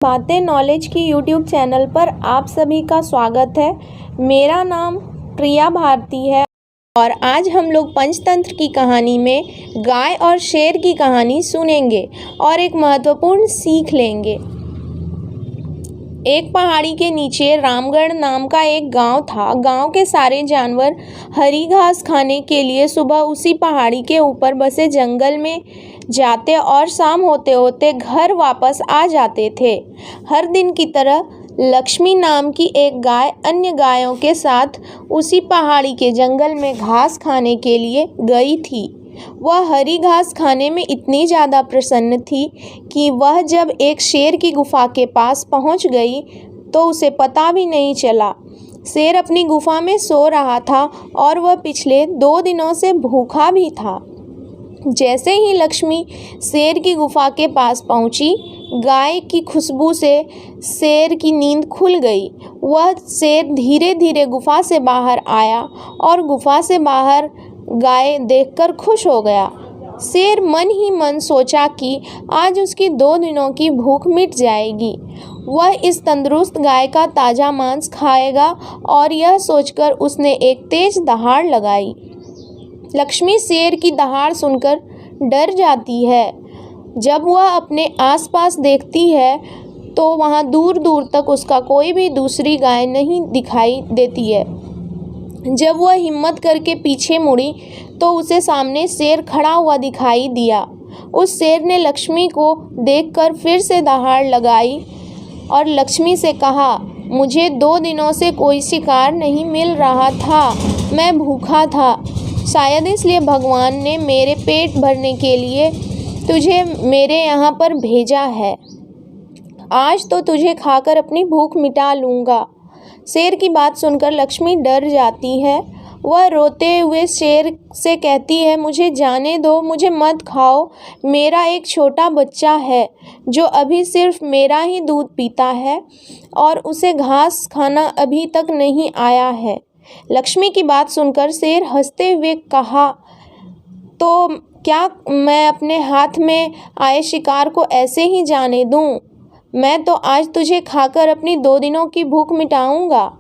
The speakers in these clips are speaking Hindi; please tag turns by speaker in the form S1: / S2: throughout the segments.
S1: बातें नॉलेज की यूट्यूब चैनल पर आप सभी का स्वागत है। मेरा नाम प्रिया भारती है और आज हम लोग पंचतंत्र की कहानी में गाय और शेर की कहानी सुनेंगे और एक महत्वपूर्ण सीख लेंगे। एक पहाड़ी के नीचे रामगढ़ नाम का एक गांव था। गांव के सारे जानवर हरी घास खाने के लिए सुबह उसी पहाड़ी के ऊपर बसे जंगल में जाते और शाम होते होते घर वापस आ जाते थे। हर दिन की तरह लक्ष्मी नाम की एक गाय अन्य गायों के साथ उसी पहाड़ी के जंगल में घास खाने के लिए गई थी। वह हरी घास खाने में इतनी ज़्यादा प्रसन्न थी कि वह जब एक शेर की गुफा के पास पहुंच गई तो उसे पता भी नहीं चला। शेर अपनी गुफा में सो रहा था और वह पिछले 2 दिनों से भूखा भी था। जैसे ही लक्ष्मी शेर की गुफा के पास पहुंची, गाय की खुशबू से शेर की नींद खुल गई। वह शेर धीरे धीरे गुफा से बाहर आया और गुफा से बाहर गाय देखकर खुश हो गया। शेर मन ही मन सोचा कि आज उसकी 2 दिनों की भूख मिट जाएगी। वह इस तंदुरुस्त गाय का ताज़ा मांस खाएगा और यह सोचकर उसने एक तेज दहाड़ लगाई। लक्ष्मी शेर की दहाड़ सुनकर डर जाती है। जब वह अपने आसपास देखती है तो वहाँ दूर दूर तक उसका कोई भी दूसरी गाय नहीं दिखाई देती है। जब वह हिम्मत करके पीछे मुड़ी तो उसे सामने शेर खड़ा हुआ दिखाई दिया। उस शेर ने लक्ष्मी को देखकर फिर से दहाड़ लगाई और लक्ष्मी से कहा, मुझे 2 दिनों से कोई शिकार नहीं मिल रहा था। मैं भूखा था। शायद इसलिए भगवान ने मेरे पेट भरने के लिए तुझे मेरे यहाँ पर भेजा है। आज तो तुझे खाकर अपनी भूख मिटा लूँगा। शेर की बात सुनकर लक्ष्मी डर जाती है। वह रोते हुए शेर से कहती है, मुझे जाने दो, मुझे मत खाओ। मेरा एक छोटा बच्चा है जो अभी सिर्फ मेरा ही दूध पीता है और उसे घास खाना अभी तक नहीं आया है। लक्ष्मी की बात सुनकर शेर हंसते हुए कहा, तो क्या मैं अपने हाथ में आए शिकार को ऐसे ही जाने दूं? मैं तो आज तुझे खाकर अपनी 2 दिनों की भूख मिटाऊंगा।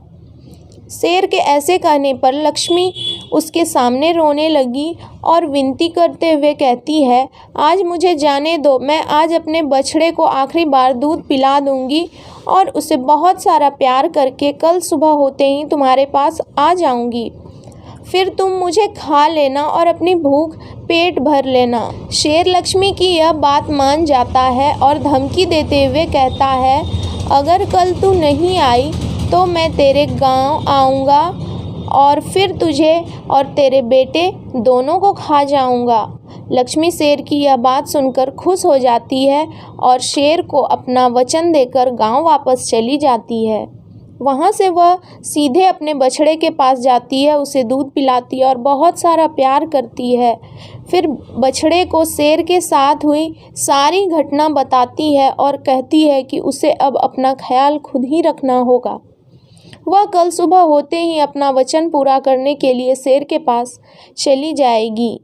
S1: शेर के ऐसे कहने पर लक्ष्मी उसके सामने रोने लगी और विनती करते हुए कहती है, आज मुझे जाने दो। मैं आज अपने बछड़े को आखिरी बार दूध पिला दूंगी और उसे बहुत सारा प्यार करके कल सुबह होते ही तुम्हारे पास आ जाऊंगी। फिर तुम मुझे खा लेना और अपनी भूख पेट भर लेना। शेर लक्ष्मी की यह बात मान जाता है और धमकी देते हुए कहता है, अगर कल तू नहीं आई तो मैं तेरे गांव आऊँगा और फिर तुझे और तेरे बेटे दोनों को खा जाऊँगा। लक्ष्मी शेर की यह बात सुनकर खुश हो जाती है और शेर को अपना वचन देकर गांव वापस चली जाती है। वहाँ से वह सीधे अपने बछड़े के पास जाती है, उसे दूध पिलाती है और बहुत सारा प्यार करती है। फिर बछड़े को शेर के साथ हुई सारी घटना बताती है और कहती है कि उसे अब अपना ख्याल खुद ही रखना होगा। वह कल सुबह होते ही अपना वचन पूरा करने के लिए शेर के पास चली जाएगी।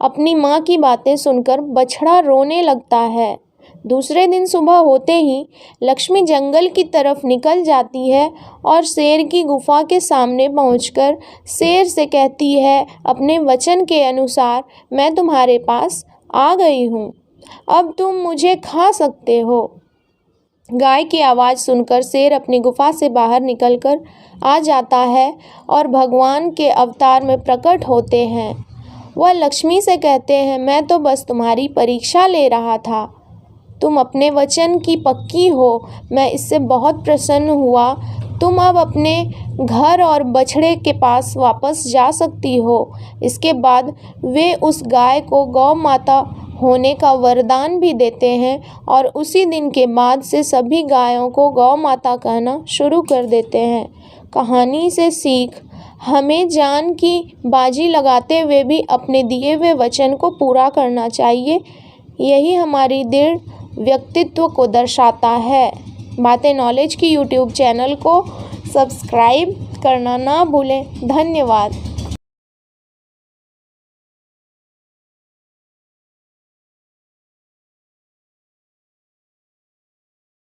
S1: अपनी माँ की बातें सुनकर बछड़ा रोने लगता है। दूसरे दिन सुबह होते ही लक्ष्मी जंगल की तरफ निकल जाती है और शेर की गुफा के सामने पहुंचकर शेर से कहती है, अपने वचन के अनुसार मैं तुम्हारे पास आ गई हूँ। अब तुम मुझे खा सकते हो। गाय की आवाज़ सुनकर शेर अपनी गुफा से बाहर निकलकर आ जाता है और भगवान के अवतार में प्रकट होते हैं। वह लक्ष्मी से कहते हैं, मैं तो बस तुम्हारी परीक्षा ले रहा था। तुम अपने वचन की पक्की हो। मैं इससे बहुत प्रसन्न हुआ। तुम अब अपने घर और बछड़े के पास वापस जा सकती हो। इसके बाद वे उस गाय को गौ माता होने का वरदान भी देते हैं और उसी दिन के बाद से सभी गायों को गौ माता कहना शुरू कर देते हैं। कहानी से सीख, हमें जान की बाजी लगाते हुए भी अपने दिए हुए वचन को पूरा करना चाहिए। यही हमारी दृढ़ व्यक्तित्व को दर्शाता है। बातें नॉलेज की यूट्यूब चैनल को सब्सक्राइब करना ना भूलें। धन्यवाद।